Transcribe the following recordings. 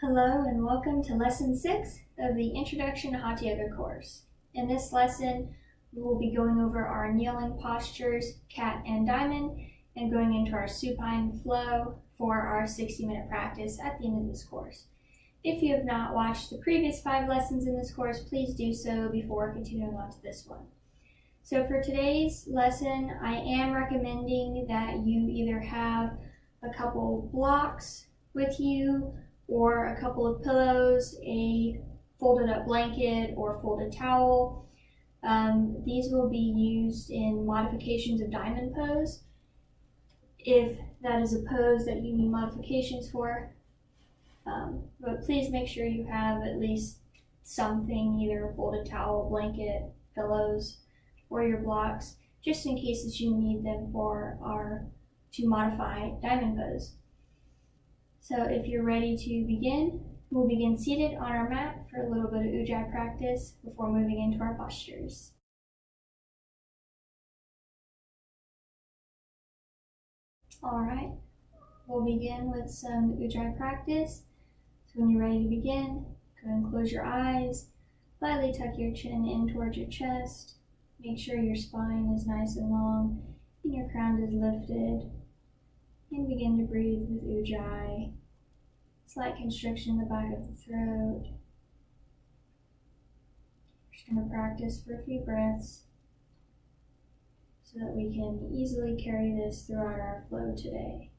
Hello and welcome to Lesson 6 of the Introduction to Hatha Yoga course. In this lesson, we will be going over our kneeling postures, cat and diamond, and going into our supine flow for our 60-minute practice at the end of this course. If you have not watched the previous 5 lessons in this course, please do so before continuing on to this one. So for today's lesson, I am recommending that you either have a couple blocks with you or a couple of pillows, a folded up blanket or folded towel. These will be used in modifications of diamond pose. If that is a pose that you need modifications for, but please make sure you have at least something, either a folded towel, blanket, pillows, or your blocks, just in case that you need them to modify diamond pose. So if you're ready to begin, we'll begin seated on our mat for a little bit of ujjayi practice before moving into our postures. All right, we'll begin with some ujjayi practice. So when you're ready to begin, go ahead and close your eyes, lightly tuck your chin in towards your chest. Make sure your spine is nice and long and your crown is lifted. And begin to breathe with ujjayi. Slight constriction in the back of the throat. We're just going to practice for a few breaths so that we can easily carry this throughout our flow today.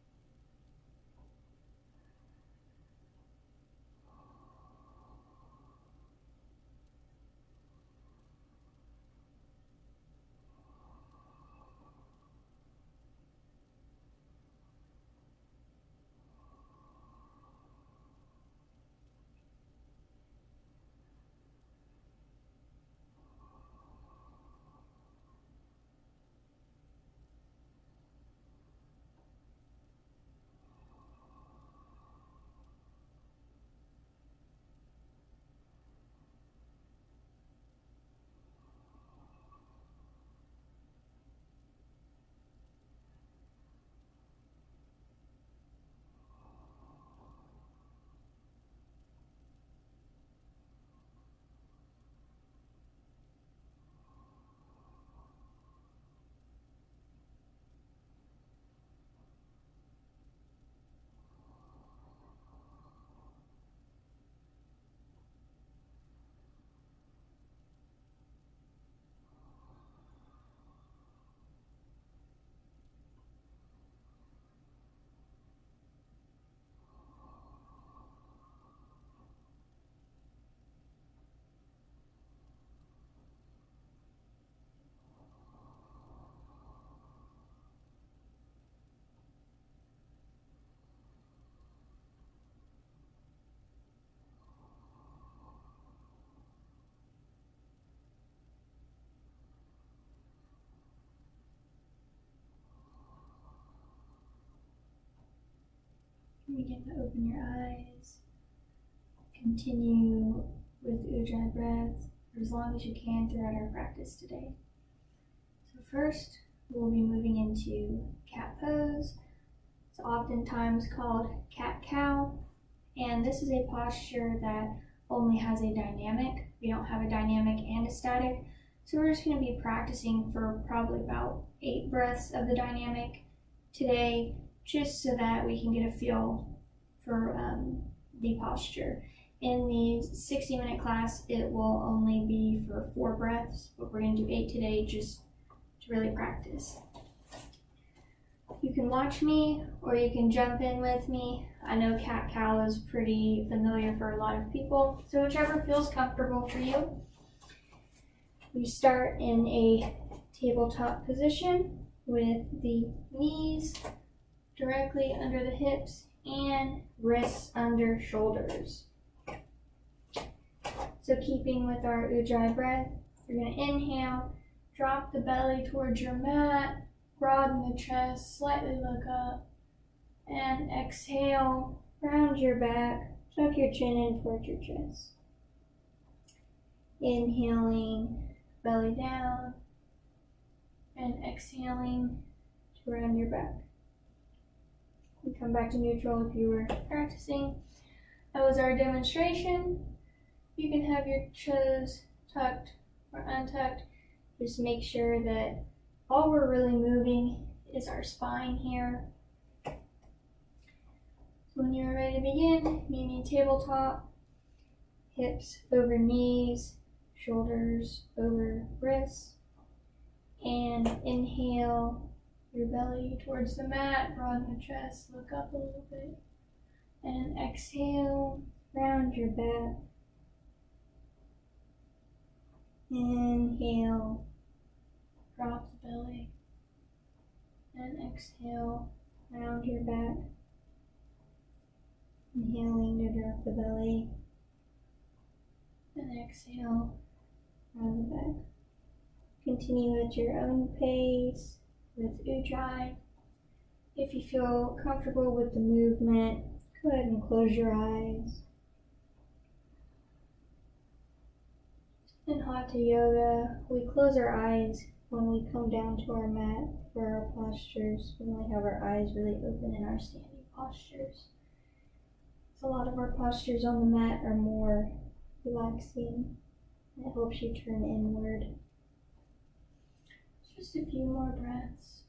Begin to open your eyes. Continue with ujjayi breath for as long as you can throughout our practice today. So first, we'll be moving into cat pose. It's oftentimes called cat-cow, and this is a posture that only has a dynamic. We don't have a dynamic and a static, so we're just going to be practicing for probably about 8 breaths of the dynamic today, just so that we can get a feel for the posture. In the 60-minute class, it will only be for 4 breaths, but we're going to do 8 today just to really practice. You can watch me or you can jump in with me. I know cat-cow is pretty familiar for a lot of people, so whichever feels comfortable for you. We start in a tabletop position with the knees directly under the hips and wrists under shoulders. So keeping with our ujjayi breath, you're going to inhale, drop the belly towards your mat, broaden the chest, slightly look up, and exhale, round your back, tuck your chin in towards your chest. Inhaling, belly down, and exhaling to round your back. You come back to neutral if you were practicing. That was our demonstration. You can have your toes tucked or untucked. Just make sure that all we're really moving is our spine here. So when you're ready to begin, meaning tabletop, hips over knees, shoulders over wrists, and inhale your belly towards the mat, broaden the chest, look up a little bit, and exhale, round your back. Inhale, drop the belly, and exhale, round your back. Inhaling to drop the belly, and exhale, round the back. Continue at your own pace with Ujjayi. If you feel comfortable with the movement, go ahead and close your eyes. In Hatha Yoga, we close our eyes when we come down to our mat for our postures. We only have our eyes really open in our standing postures. So a lot of our postures on the mat are more relaxing. It helps you turn inward. Just a few more breaths.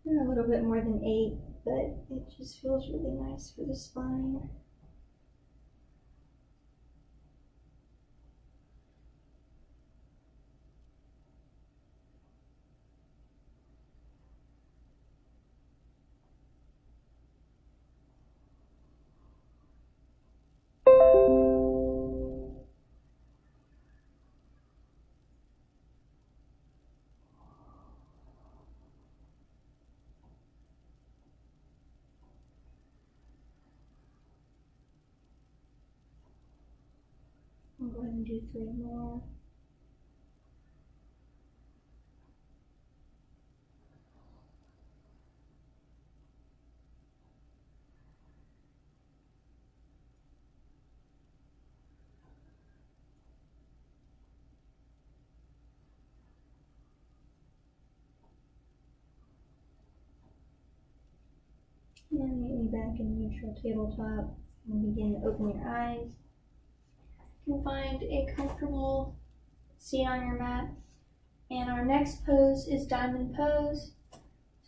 And a little bit more than 8, but it just feels really nice for the spine. I'll go ahead and do 3 more. And meet me back in neutral tabletop and begin to open your eyes. You can find a comfortable seat on your mat. And our next pose is diamond pose.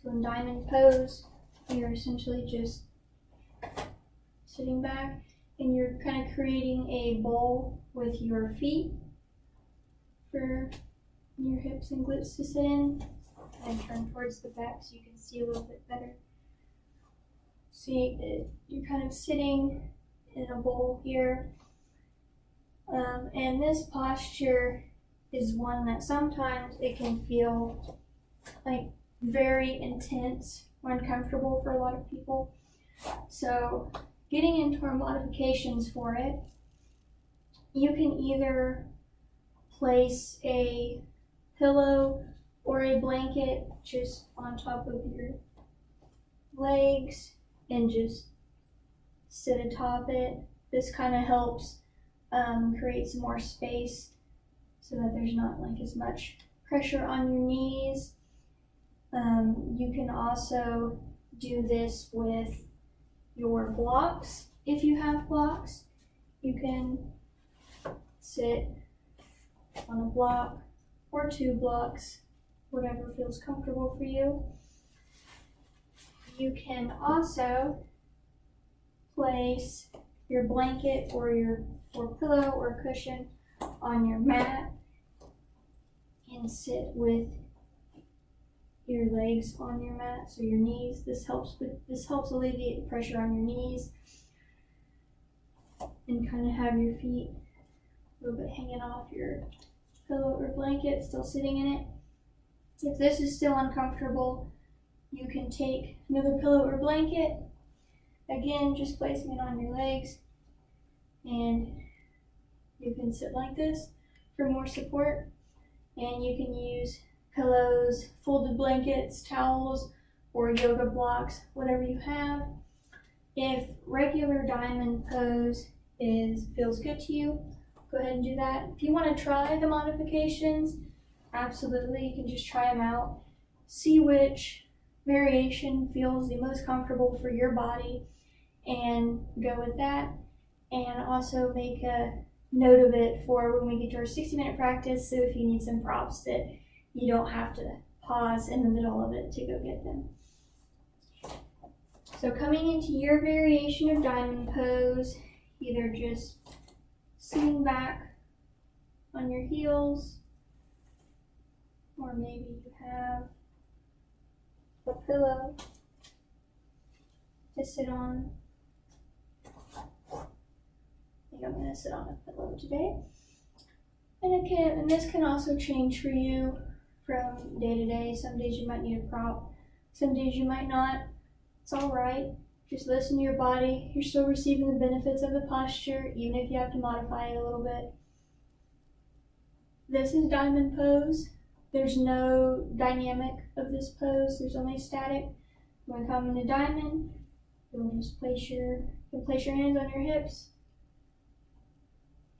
So in diamond pose, you're essentially just sitting back and you're kind of creating a bowl with your feet for your hips and glutes to sit in. And turn towards the back so you can see a little bit better. See, you're kind of sitting in a bowl here. And this posture is one that sometimes it can feel like very intense or uncomfortable for a lot of people. So getting into our modifications for it, you can either place a pillow or a blanket just on top of your legs and just sit atop it. This kind of helps create some more space so that there's not like as much pressure on your knees. You can also do this with your blocks. If you have blocks, you can sit on a block or 2 blocks, whatever feels comfortable for you. You can also place your blanket or pillow or cushion on your mat and sit with your legs on your mat, so your knees. This helps alleviate the pressure on your knees, and kind of have your feet a little bit hanging off your pillow or blanket, still sitting in it. If this is still uncomfortable, you can take another pillow or blanket. Again, just placing it on your legs, and you can sit like this for more support. And you can use pillows, folded blankets, towels, or yoga blocks, whatever you have. If regular diamond pose feels good to you, go ahead and do that. If you want to try the modifications, absolutely, you can just try them out. See which variation feels the most comfortable for your body and go with that. and also make a note of it for when we get to our 60-minute practice, so if you need some props that you don't have to pause in the middle of it to go get them. So coming into your variation of diamond pose, either just sitting back on your heels, or maybe you have a pillow to sit on. I think I'm going to sit on a pillow today. And this can also change for you from day to day. Some days you might need a prop, some days you might not. It's all right. Just listen to your body. You're still receiving the benefits of the posture, even if you have to modify it a little bit. This is diamond pose. There's no dynamic of this pose. There's only static. When we come into diamond, you'll just place your hands on your hips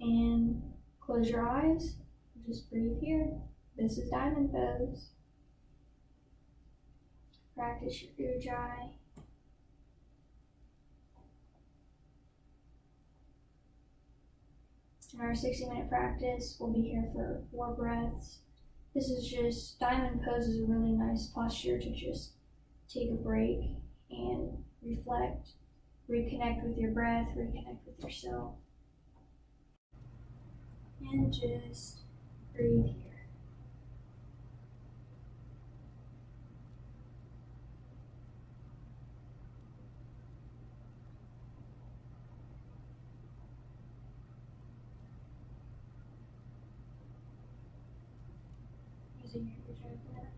and close your eyes. Just breathe here. This is diamond pose. Practice your ujjayi. In our 60-minute practice, we'll be here for 4 breaths. This is just, diamond pose is a really nice posture to just take a break and reflect, reconnect with your breath, reconnect with yourself. And just breathe here. Using your ujjayi breath.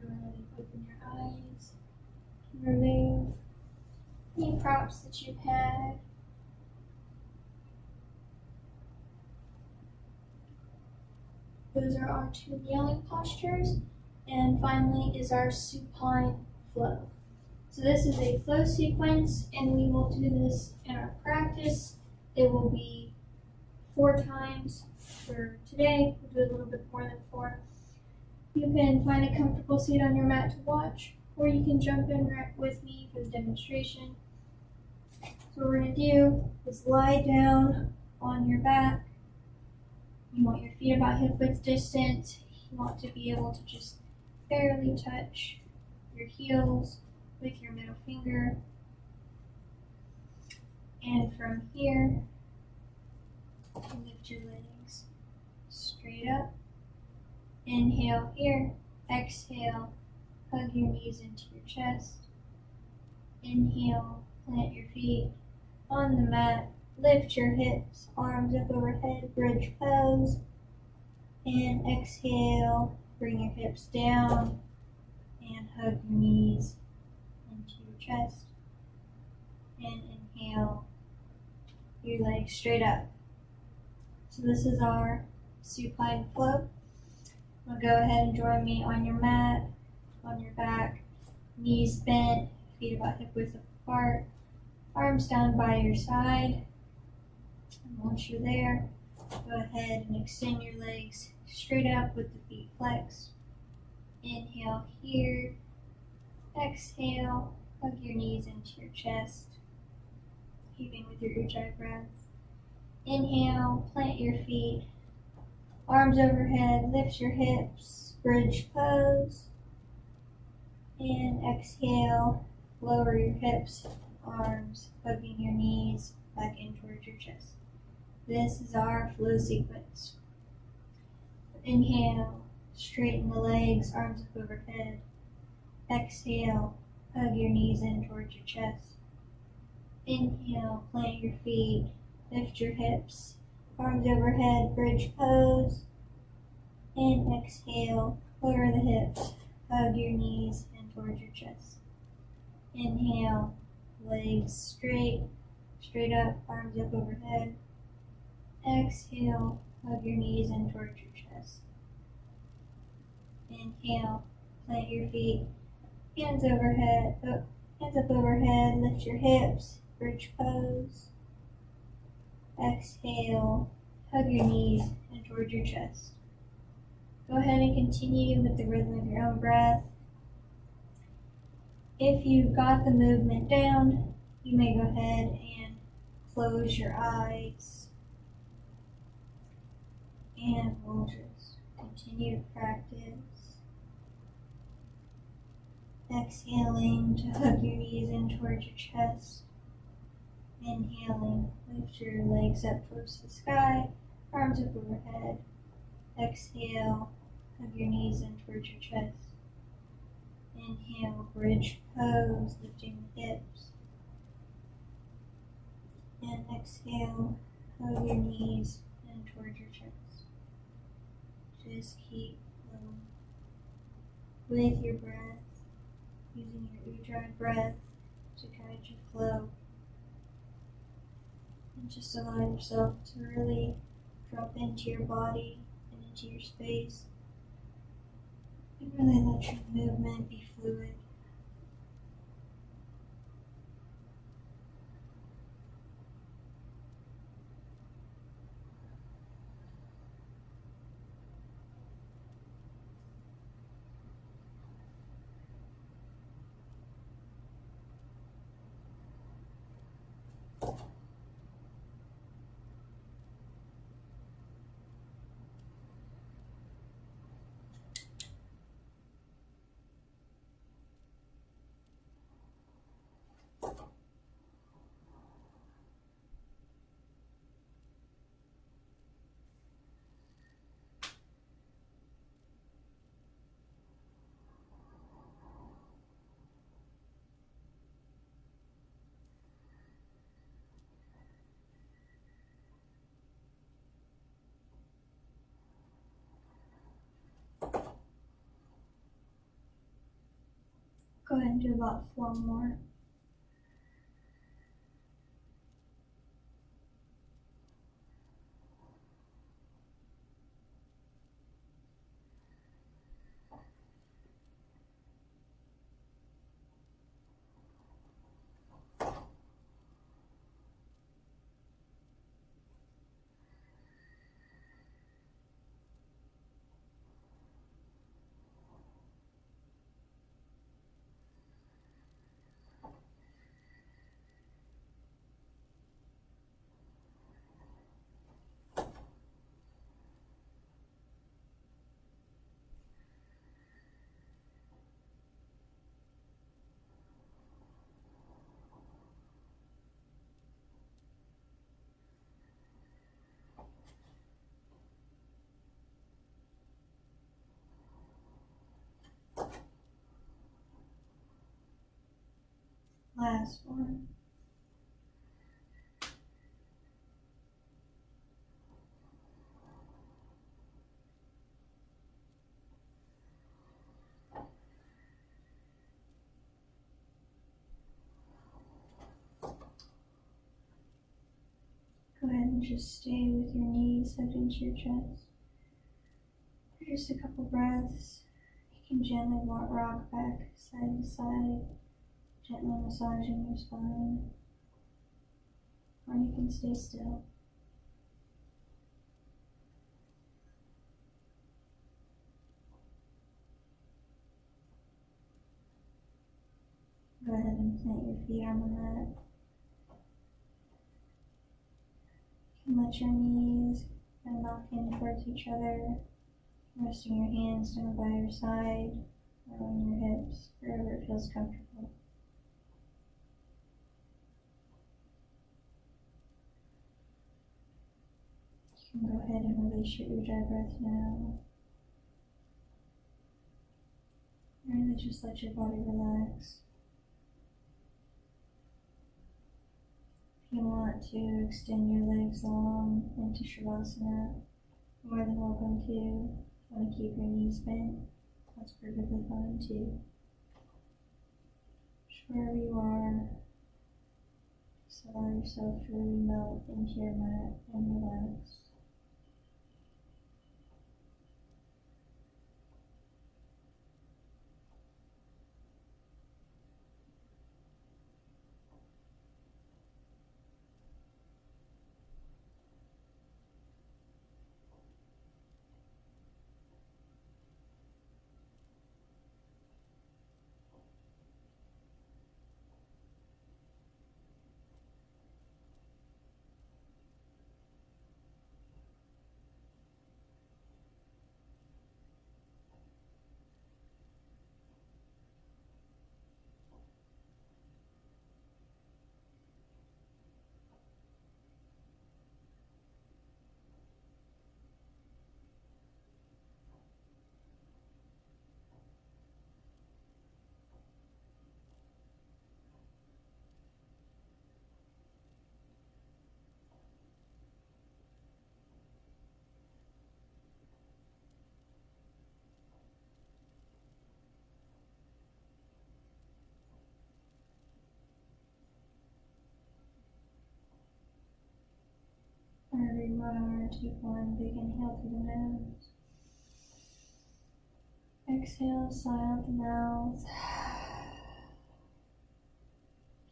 Go ahead and open your eyes. Remove any props that you've had. Those are our 2 kneeling postures. And finally is our supine flow. So this is a flow sequence, and we will do this in our practice. It will be 4 times for today. We'll do a little bit more than 4. You can find a comfortable seat on your mat to watch, or you can jump in right with me for the demonstration. So what we're going to do is lie down on your back. You want your feet about hip width distance. You want to be able to just barely touch your heels with your middle finger. And from here, lift your legs straight up. Inhale here. Exhale, hug your knees into your chest. Inhale, plant your feet on the mat. Lift your hips, arms up overhead, bridge pose. And exhale, bring your hips down and hug your knees into your chest. And inhale, your legs straight up. So this is our supine float. Now go ahead and join me on your mat, on your back, knees bent, feet about hip width apart, arms down by your side. And once you're there, go ahead and extend your legs straight up with the feet flexed. Inhale here. Exhale, hug your knees into your chest, keeping with your ujjayi breath. Inhale, plant your feet, arms overhead, lift your hips, bridge pose. And exhale, lower your hips, arms, hugging your knees back in towards your chest. This is our flow sequence. Inhale, straighten the legs, arms up overhead. Exhale, hug your knees in towards your chest. Inhale, plant your feet, lift your hips, arms overhead, bridge pose. And exhale, Lower the hips, hug your knees in towards your chest. Inhale, legs straight, straight up, arms up overhead. Exhale, hug your knees in towards your chest. Inhale, plant your feet, hands overhead, hands up overhead, lift your hips, bridge pose. Exhale, hug your knees in towards your chest. Go ahead and continue with the rhythm of your own breath. If you've got the movement down, you may go ahead and close your eyes. And we'll just continue to practice. Exhaling to hug your knees in towards your chest. Inhaling, lift your legs up towards the sky, arms up overhead. Exhale, hug your knees in towards your chest. Inhale, bridge pose, lifting the hips. And exhale, hug your knees in towards your chest. Just keep flowing with your breath, using your Ujjayi breath to guide your flow. And just allow yourself to really drop into your body and into your space. And really let your movement be fluid. Go ahead and do about 4 more. Last one. Go ahead and just stay with your knees hugged into your chest for just a couple breaths. You can gently rock back side to side, gently massaging your spine, or you can stay still. Go ahead and plant your feet on the mat. You can let your knees kind of knock in towards each other, resting your hands down by your side, or on your hips, wherever it feels comfortable. You can go ahead and release your Ujjayi breath now. Really just let your body relax. If you want to extend your legs long into Shavasana, you're more than welcome to. If you want to keep your knees bent, That's perfectly fine too. Just wherever you are, just allow yourself to really melt into your mat and relax. Wherever you are, take one big inhale through the nose. Exhale, sigh out the mouth.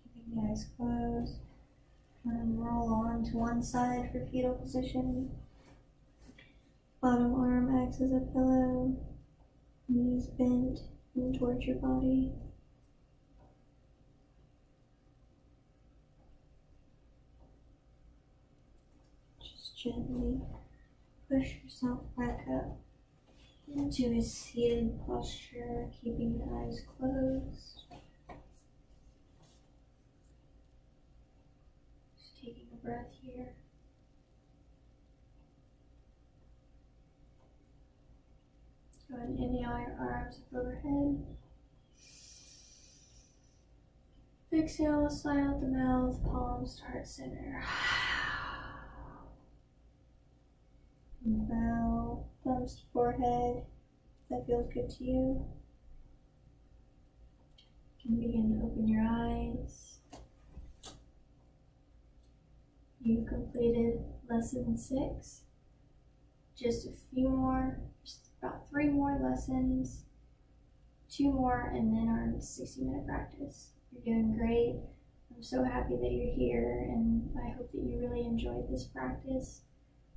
Keeping the eyes closed. And roll on to one side for fetal position. Bottom arm acts as a pillow. Knees bent in towards your body. Just gently push yourself back up into a seated posture, keeping the eyes closed. Just taking a breath here. Go ahead and inhale your arms up overhead. Exhale, sigh out the mouth, palms to heart center. And bow, thumbs to forehead. If that feels good to you. You can begin to open your eyes. You've completed lesson 6. Just a few more, just about 3 more lessons, 2 more, and then our 60-minute practice. You're doing great. I'm so happy that you're here, and I hope that you really enjoyed this practice.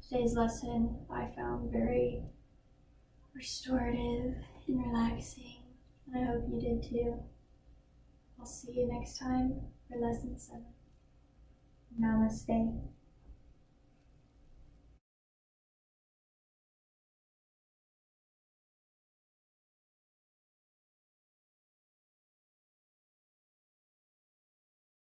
Today's lesson I found very restorative and relaxing, and I hope you did too. I'll see you next time for lesson 7. Namaste.